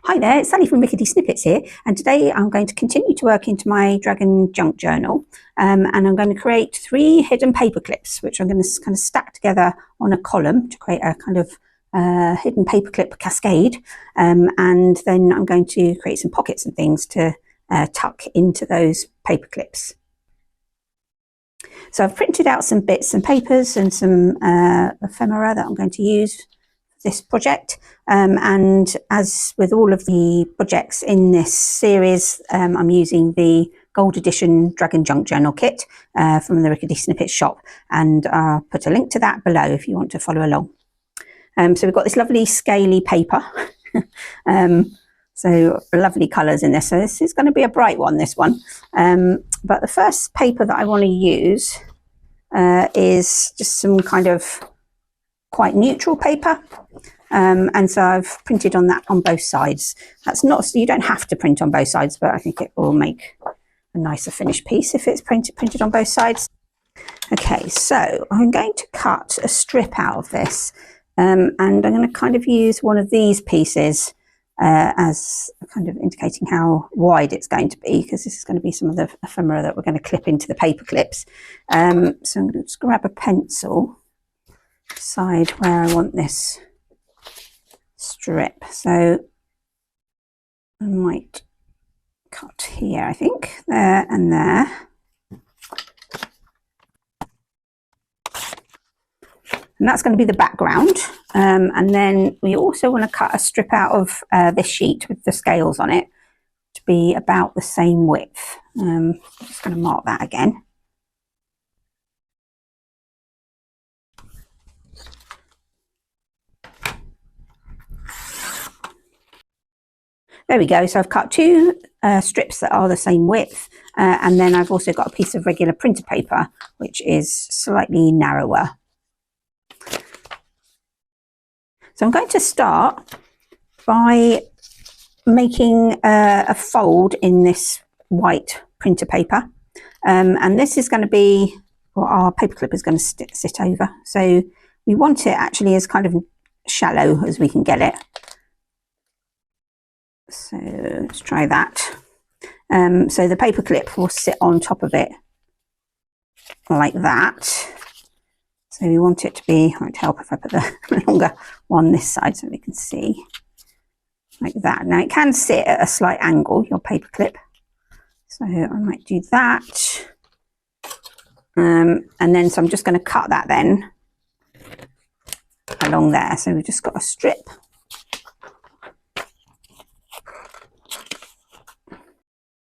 Hi there, it's Sally from Rickety Snippets here, and today I'm going to continue to work into my Dragon Junk Journal, and I'm going to create 3 hidden paper clips, which I'm going to kind of stack together on a column to create a kind of hidden paperclip cascade, and then I'm going to create some pockets and things to tuck into those paper clips. So I've printed out some bits and papers and some ephemera that I'm going to use for this project, and as with all of the projects in this series, I'm using the Gold Edition Dragon Junk Journal kit from the Rickety Snippets shop, and I'll put a link to that below if you want to follow along. So we've got this lovely scaly paper, so lovely colours in this. So this is going to be a bright one, this one. But the first paper that I want to use is just some kind of quite neutral paper. And so I've printed on that on both sides. That's not, you don't have to print on both sides, but I think it will make a nicer finished piece if it's printed on both sides. Okay, so I'm going to cut a strip out of this, and I'm going to kind of use one of these pieces as kind of indicating how wide it's going to be, because this is going to be some of the ephemera that we're going to clip into the paper clips. So I'm going to just grab a pencil, decide where I want this strip. So I might cut here, I think, there and there. And that's going to be the background. And then we also want to cut a strip out of this sheet with the scales on it to be about the same width. I'm just going to mark that again. There we go. So I've cut 2 strips that are the same width, and then I've also got a piece of regular printer paper which is slightly narrower. So I'm going to start by making a fold in this white printer paper, and this is going to be what our paperclip is going to sit over. So we want it actually as kind of shallow as we can get it. So let's try that. So the paperclip will sit on top of it like that. So we want it to be, it might help if I put the longer one this side so we can see, like that. Now it can sit at a slight angle, your paperclip. So I might do that. And then, so I'm just going to cut that then along there. So we've just got a strip.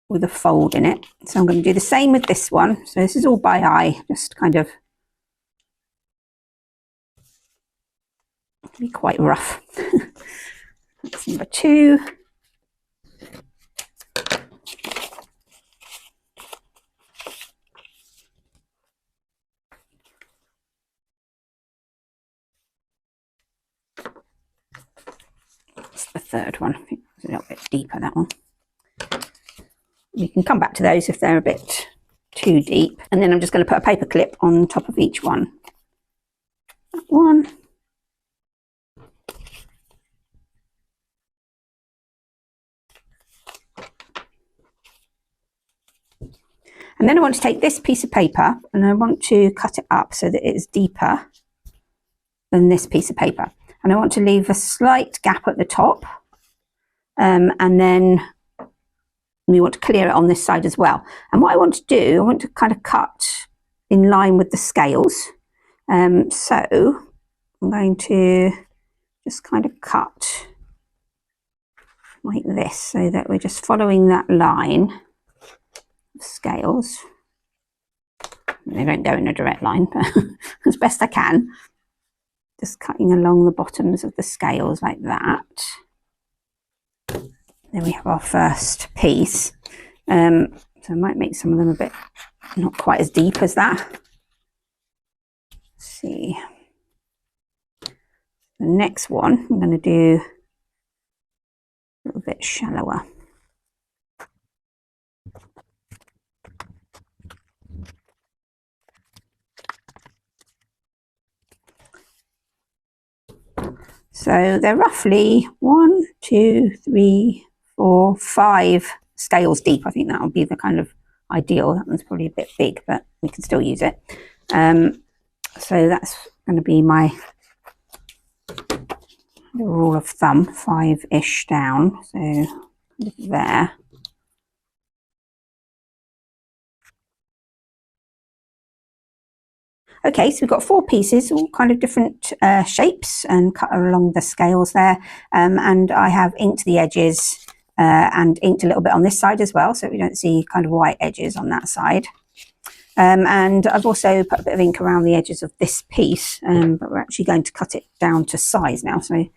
With a fold in it. So I'm going to do the same with this one. So this is all by eye, just kind of be quite rough. That's number 2. That's the 3rd one. I think it's a little bit deeper, that one. You can come back to those if they're a bit too deep. And then I'm just going to put a paper clip on top of each one. That one. And then I want to take this piece of paper and I want to cut it up so that it's deeper than this piece of paper. And I want to leave a slight gap at the top. And then we want to clear it on this side as well. And what I want to do, I want to kind of cut in line with the scales. So I'm going to just kind of cut like this so that we're just following that line of scales. They don't go in a direct line, but as best I can. Just cutting along the bottoms of the scales like that. There we have our first piece. So I might make some of them a bit not quite as deep as that. Let's see. The next one I'm going to do a little bit shallower. So they're roughly 1, 2, 3, 4, 5 scales deep. I think that would be the kind of ideal. That one's probably a bit big, but we can still use it. So that's going to be my rule of thumb, 5-ish down. So there. Okay, so we've got 4 pieces, all kind of different shapes and cut along the scales there. And I have inked the edges and inked a little bit on this side as well, so we don't see kind of white edges on that side. And I've also put a bit of ink around the edges of this piece, but we're actually going to cut it down to size now. So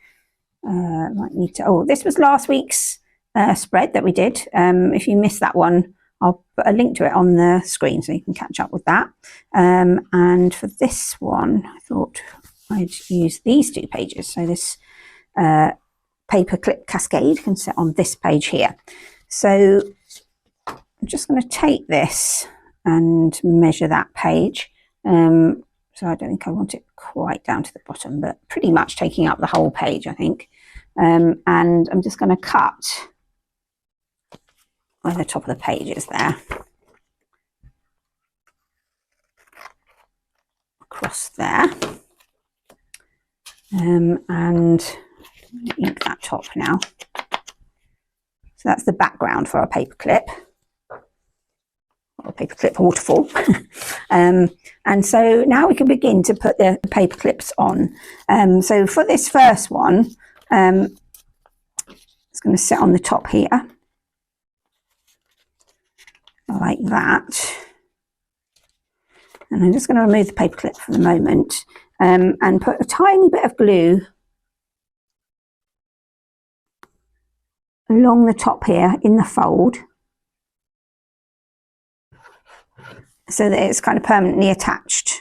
might need to, oh, this was last week's spread that we did. If you missed that one, I'll put a link to it on the screen so you can catch up with that. And for this one, I thought I'd use these 2 pages. So this paperclip cascade can sit on this page here. So I'm just going to take this and measure that page. So I don't think I want it quite down to the bottom, but pretty much taking up the whole page, I think. And I'm just going to cut where the top of the page is there. Across there. And ink that top now. So that's the background for our paperclip. Or paperclip waterfall. And so now we can begin to put the paper clips on. So for this first one, it's going to sit on the top here. Like that. And I'm just going to remove the paper clip for the moment and put a tiny bit of glue along the top here in the fold so that it's kind of permanently attached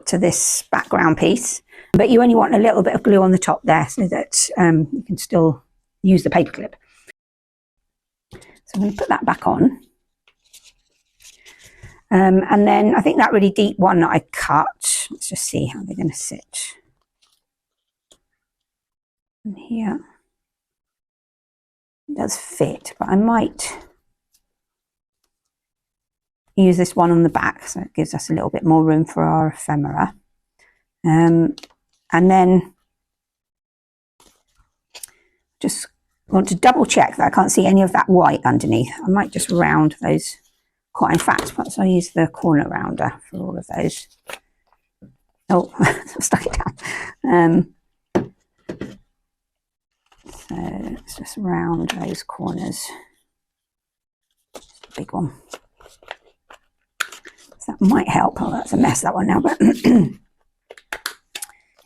to this background piece. But you only want a little bit of glue on the top there so that you can still use the paper clip. So I'm going to put that back on. And then I think that really deep one that I cut, let's just see how they're going to sit. And here, it does fit, but I might use this one on the back so it gives us a little bit more room for our ephemera. And then just want to double check that I can't see any of that white underneath. I might just round those. Quite in fact, perhaps I'll use the corner rounder for all of those. Oh, I stuck it down. So let's just round those corners. Big one. So that might help. Oh, that's a mess, that one now, but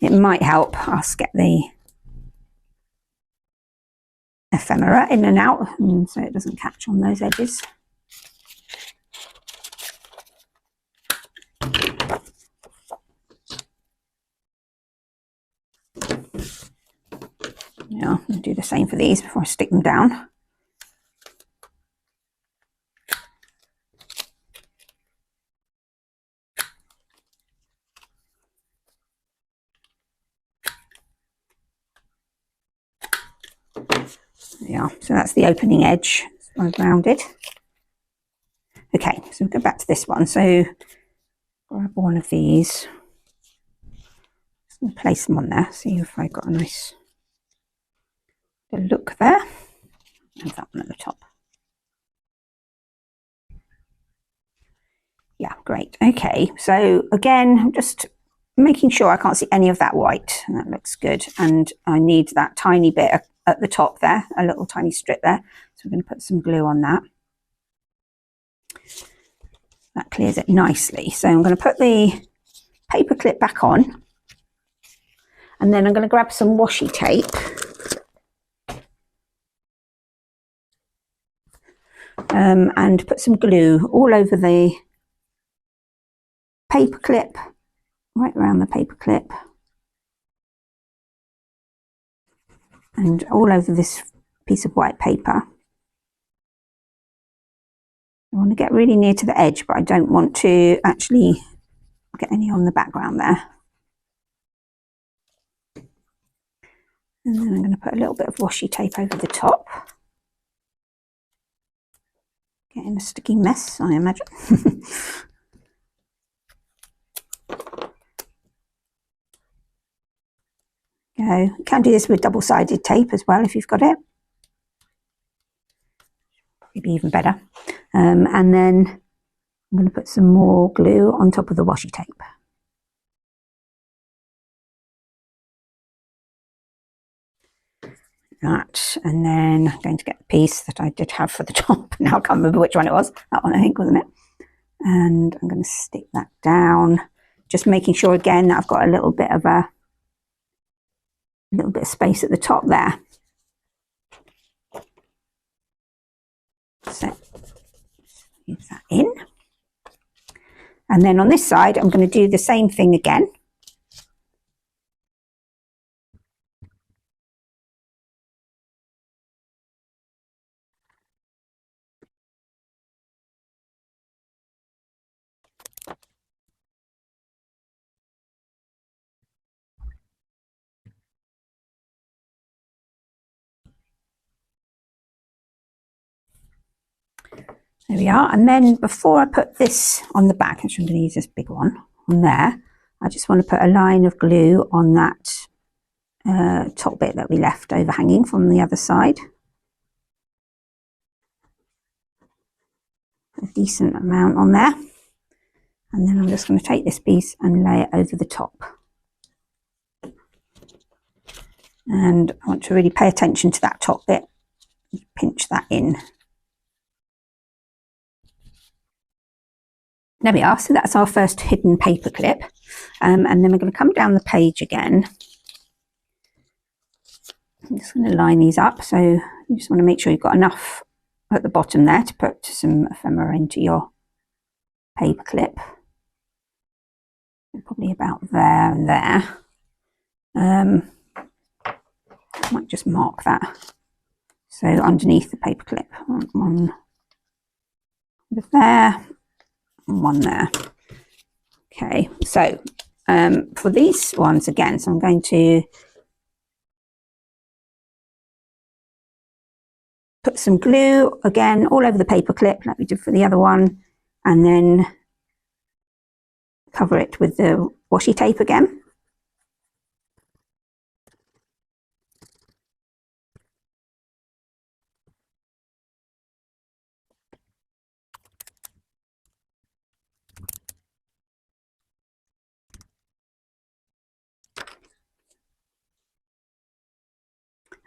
it might help us get the ephemera in and out, so it doesn't catch on those edges. Yeah, I'm going to do the same for these before I stick them down. Yeah, so that's the opening edge. I've rounded. Okay, so we'll go back to this one. So grab one of these. Just going to place them on there. See if I've got a nice look there. And that one at the top. Yeah, great. Okay, so again, I'm just making sure I can't see any of that white. And that looks good. And I need that tiny bit at the top there, a little tiny strip there. So we're going to put some glue on that. That clears it nicely. So I'm going to put the paper clip back on. And then I'm going to grab some washi tape. And put some glue all over the paper clip, right around the paper clip. And all over this piece of white paper. I want to get really near to the edge, but I don't want to actually get any on the background there. And then I'm going to put a little bit of washi tape over the top. Getting a sticky mess, I imagine. Go. You can do this with double-sided tape as well if you've got it. Probably be even better. And then I'm going to put some more glue on top of the washi tape. That, and then I'm going to get the piece that I did have for the top. Now I can't remember which one it was. That one, I think, wasn't it? And I'm going to stick that down, just making sure again that I've got a little bit of space at the top there. So use that in, and then on this side I'm going to do the same thing again. There we are. And then before I put this on the back, actually I'm going to use this big one on there, I just want to put a line of glue on that top bit that we left overhanging from the other side. A decent amount on there. And then I'm just going to take this piece and lay it over the top. And I want to really pay attention to that top bit. Pinch that in. There we are. So that's our first hidden paper clip. And then we're going to come down the page again. I'm just going to line these up. So you just want to make sure you've got enough at the bottom there to put some ephemera into your paper clip. Probably about there and there. I might just mark that. So underneath the paper clip, one there, and one there. Okay, so for these ones again, so I'm going to put some glue again all over the paper clip like we did for the other one, and then cover it with the washi tape again.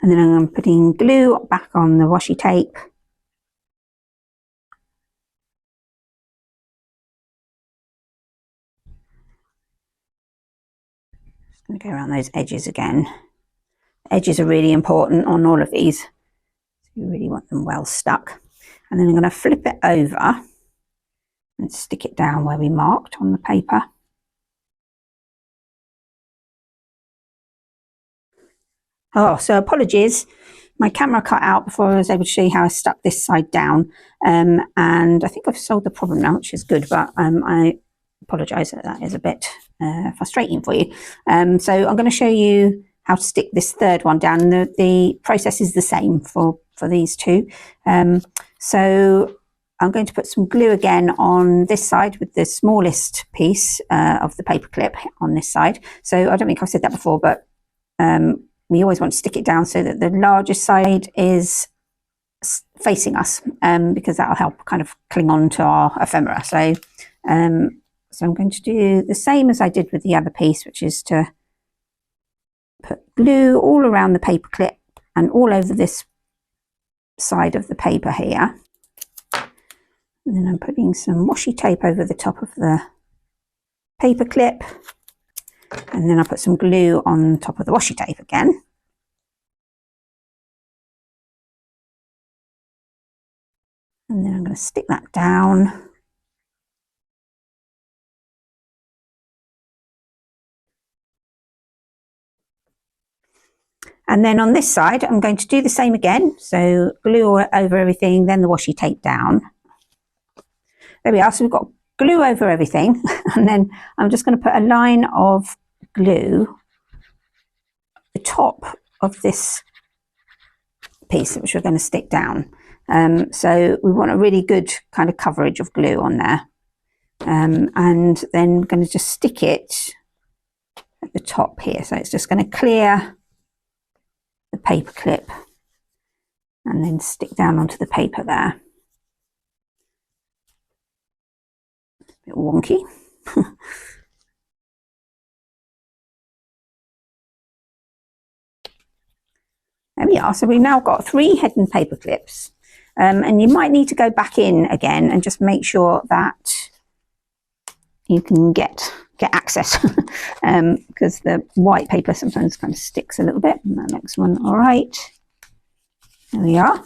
And then I'm putting glue back on the washi tape. Just going to go around those edges again. Edges are really important on all of these. So you really want them well stuck. And then I'm going to flip it over and stick it down where we marked on the paper. Oh, so apologies. My camera cut out before I was able to show you how I stuck this side down. And I think I've solved the problem now, which is good, but I apologise that is a bit frustrating for you. So I'm going to show you how to stick this third one down. The process is the same for these two. So I'm going to put some glue again on this side with the smallest piece of the paper clip on this side. So I don't think I've said that before, but we always want to stick it down so that the largest side is facing us, because that will help kind of cling on to our ephemera. So, so I'm going to do the same as I did with the other piece, which is to put glue all around the paper clip and all over this side of the paper here. And then I'm putting some washi tape over the top of the paper clip. And then I'll put some glue on top of the washi tape again. And then I'm going to stick that down. And then on this side, I'm going to do the same again. So glue all over everything, then the washi tape down. There we are. So we've got glue over everything. And then I'm just going to put a line of glue at the top of this piece which we're going to stick down. So we want a really good kind of coverage of glue on there. And then we're going to just stick it at the top here. So it's just going to clear the paper clip and then stick down onto the paper there. It's a bit wonky. There we are. So we've now got 3 hidden paper clips. And you might need to go back in again and just make sure that you can get access because the white paper sometimes kind of sticks a little bit. And that next one, all right. There we are.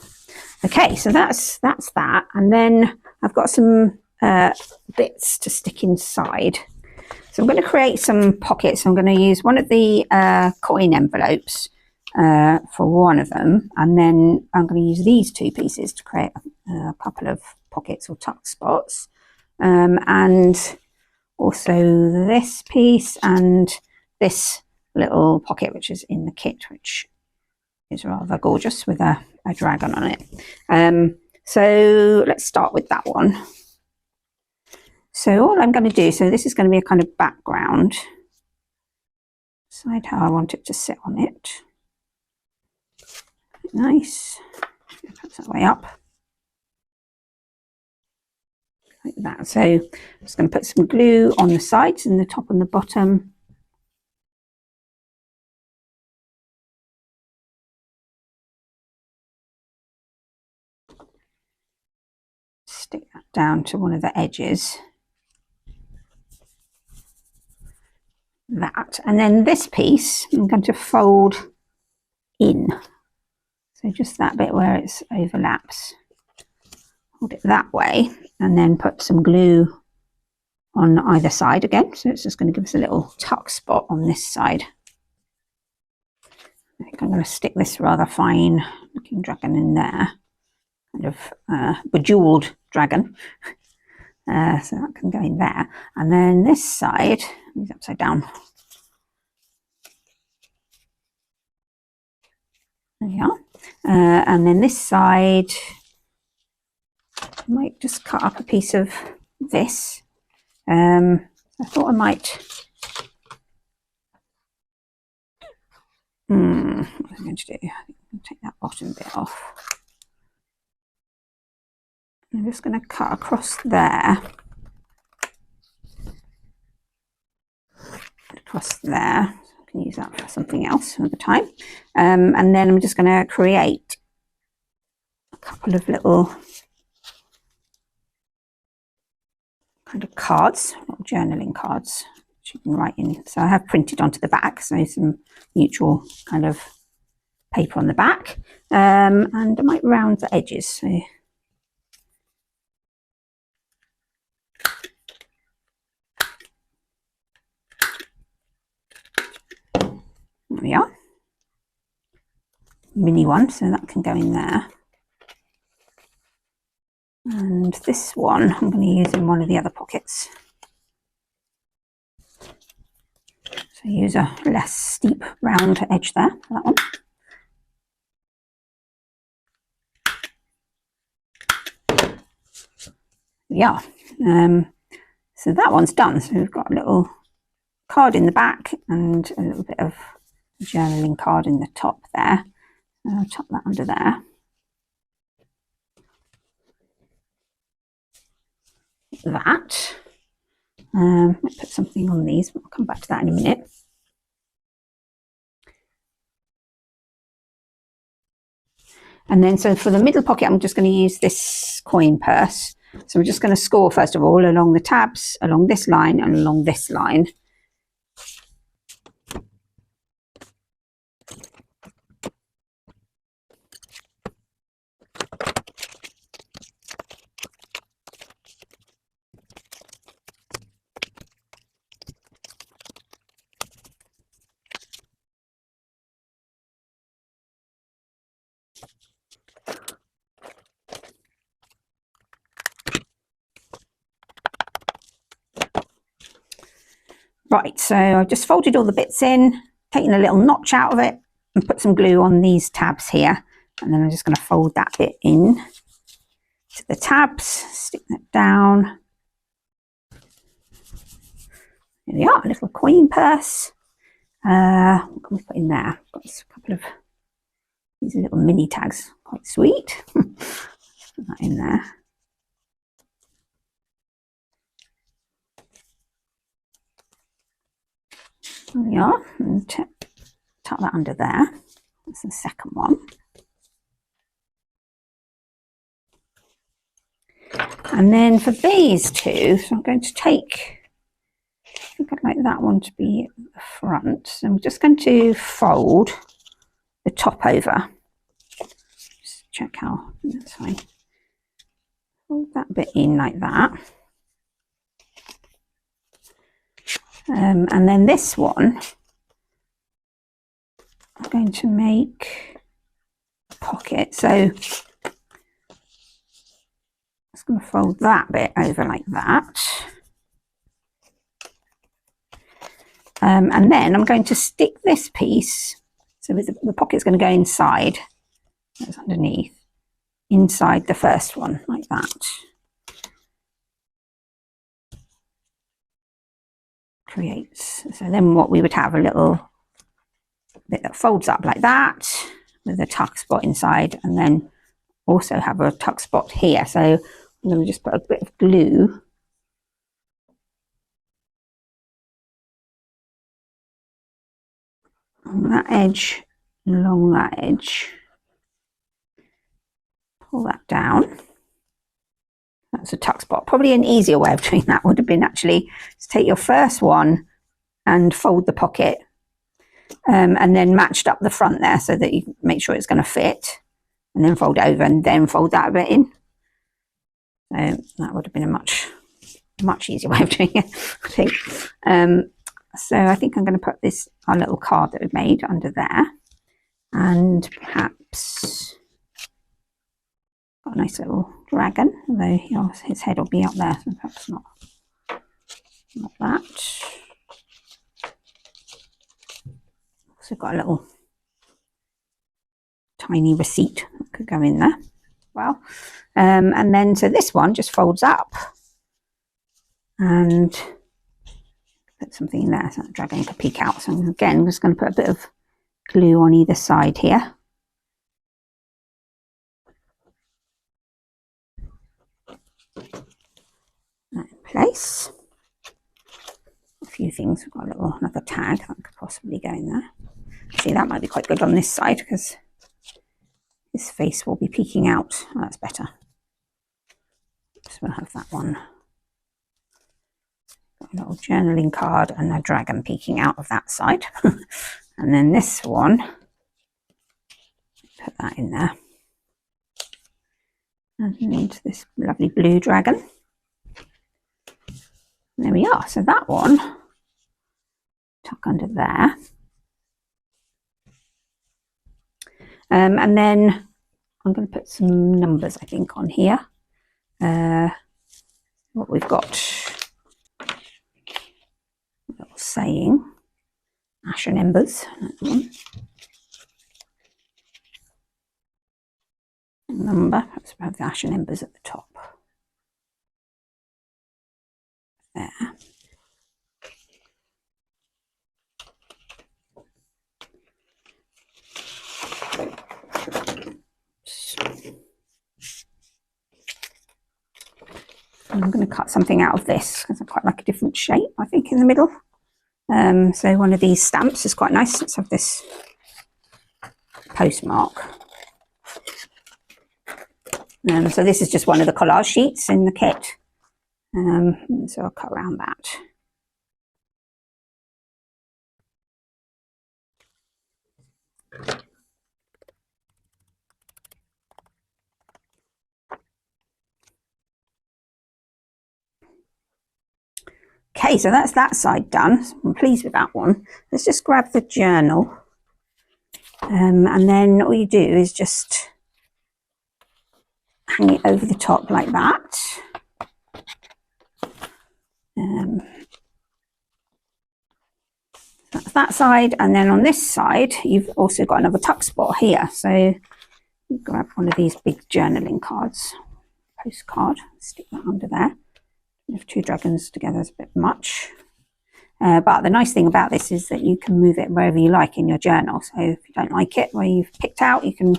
Okay, so that's that. And then I've got some bits to stick inside. So I'm going to create some pockets. I'm going to use one of the coin envelopes for one of them, and then I'm going to use these 2 pieces to create a couple of pockets or tuck spots, and also this piece and this little pocket which is in the kit, which is rather gorgeous with a dragon on it. So let's start with that one. So all I'm going to do, so this is going to be a kind of background. Decide how I want it to sit on it. Nice. Put that way up. Like that. So I'm just going to put some glue on the sides and the top and the bottom. Stick that down to one of the edges. That. And then this piece I'm going to fold in. So just that bit where it overlaps. Hold it that way and then put some glue on either side again. So it's just going to give us a little tuck spot on this side. I think I'm going to stick this rather fine looking dragon in there. Kind of bejeweled dragon. So that can go in there. And then this side, it's upside down. There we are. And then this side, I might just cut up a piece of this. I thought I might. What am I going to do? I'll take that bottom bit off. I'm just going to cut across there. Across there. I can use that for something else another time. And then I'm just going to create a couple of little kind of cards, little journaling cards, which you can write in. So I have printed onto the back, so some neutral kind of paper on the back. And I might round the edges. So there we are. Mini one, so that can go in there. And this one I'm going to use in one of the other pockets. So use a less steep round edge there for that one. Yeah. So that one's done. So we've got a little card in the back and a little bit of journaling card in the top there. I'll tuck that under there. That. Might put something on these, but I'll come back to that in a minute. And then so for the middle pocket, I'm just going to use this coin purse. So we're just going to score first of all along the tabs, along this line and along this line. Right, so I've just folded all the bits in, taken a little notch out of it, and put some glue on these tabs here, and then I'm just going to fold that bit in to the tabs, stick that down. There we are, a little coin purse. What can we put in there? Got a couple of these little mini tags, quite sweet. Put that in there. There we are, and tuck that under there. That's the second one. And then for these two, so I'm going to take, I think I'd like that one to be at the front. So I'm just going to fold the top over. Just check how, that's fine. Fold that bit in like that. And then this one, I'm going to make a pocket. So I'm just going to fold that bit over like that. And then I'm going to stick this piece, so with the pocket's going to go inside, that's underneath, inside the first one, like that. Creates, so then what we would have, a little bit that folds up like that, with a tuck spot inside, and then also have a tuck spot here. So I'm going to just put a bit of glue on that edge, along that edge, pull that down. That's a tuck spot. Probably an easier way of doing that would have been actually to take your first one and fold the pocket, and then matched up the front there so that you make sure it's going to fit, and then fold over and then fold that bit in. So that would have been a much easier way of doing it, I think. So I think I'm going to put this, our little card that we've made, under there, and perhaps got a nice little dragon, although his head will be up there, so perhaps not that. Also got a little tiny receipt that could go in there. Well, and then so this one just folds up and put something in there so that the dragon could peek out. So again, I'm just going to put a bit of glue on either side here. That in place. A few things, we've got another tag that could possibly go in there. See, that might be quite good on this side because his face will be peeking out. Oh, that's better. So we'll have that one. Got a little journaling card and a dragon peeking out of that side. And then this one, put that in there. And this lovely blue dragon. There we are. So that one, tuck under there. And then I'm going to put some numbers, I think, on here. What we've got, a little saying, ash and embers. That one. Number, perhaps we'll have the ash and embers at the top. There. I'm going to cut something out of this because I quite like a different shape, I think, in the middle. So one of these stamps is quite nice. Let's have this postmark. So this is just one of the collage sheets in the kit. So I'll cut around that. Okay, so that's that side done. So I'm pleased with that one. Let's just grab the journal. And then all you do is just hang it over the top like that. that's that side, and then on this side you've also got another tuck spot here. So grab one of these big journaling cards, postcard, stick that under there. If 2 dragons together is a bit much. But the nice thing about this is that you can move it wherever you like in your journal. So if you don't like it where you've picked out, you can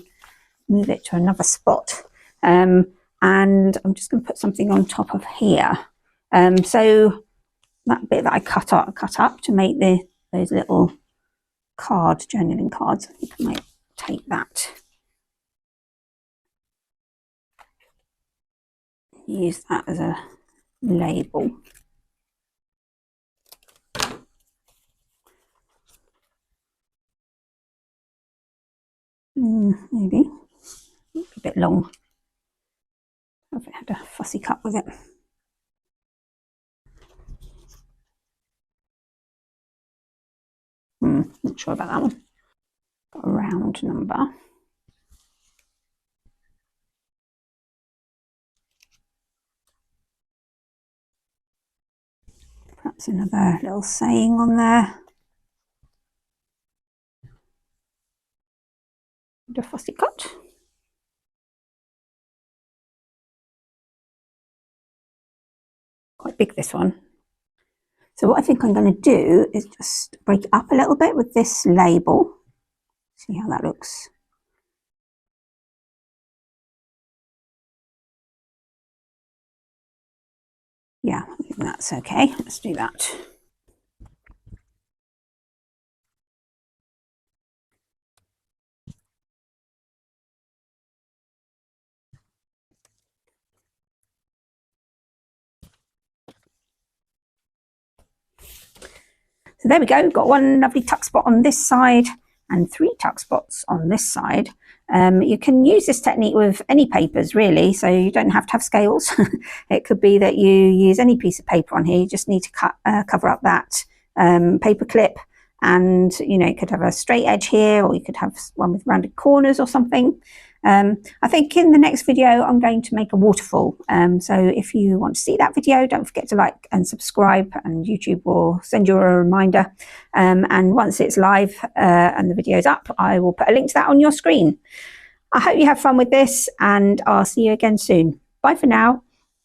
move it to another spot. And I'm just going to put something on top of here. So that bit that I cut up to make those little journaling cards, I think I might take that. Use that as a label. Maybe a bit long. I've had a fussy cut with it. Not sure about that one. Got a round number. Perhaps another little saying on there. And a fussy cut. Quite big, this one. So what I think I'm going to do is just break it up a little bit with this label. See how that looks. Yeah, I think that's okay. Let's do that. So there we go, got one lovely tuck spot on this side and 3 tuck spots on this side. You can use this technique with any papers really, so you don't have to have scales. It could be that you use any piece of paper on here, you just need to cover up that paper clip, and you could have a straight edge here, or you could have one with rounded corners or something. I think in the next video I'm going to make a waterfall, so if you want to see that video, don't forget to like and subscribe, and YouTube will send you a reminder, and once it's live and the video's up, I will put a link to that on your screen. I hope you have fun with this, and I'll see you again soon. Bye for now.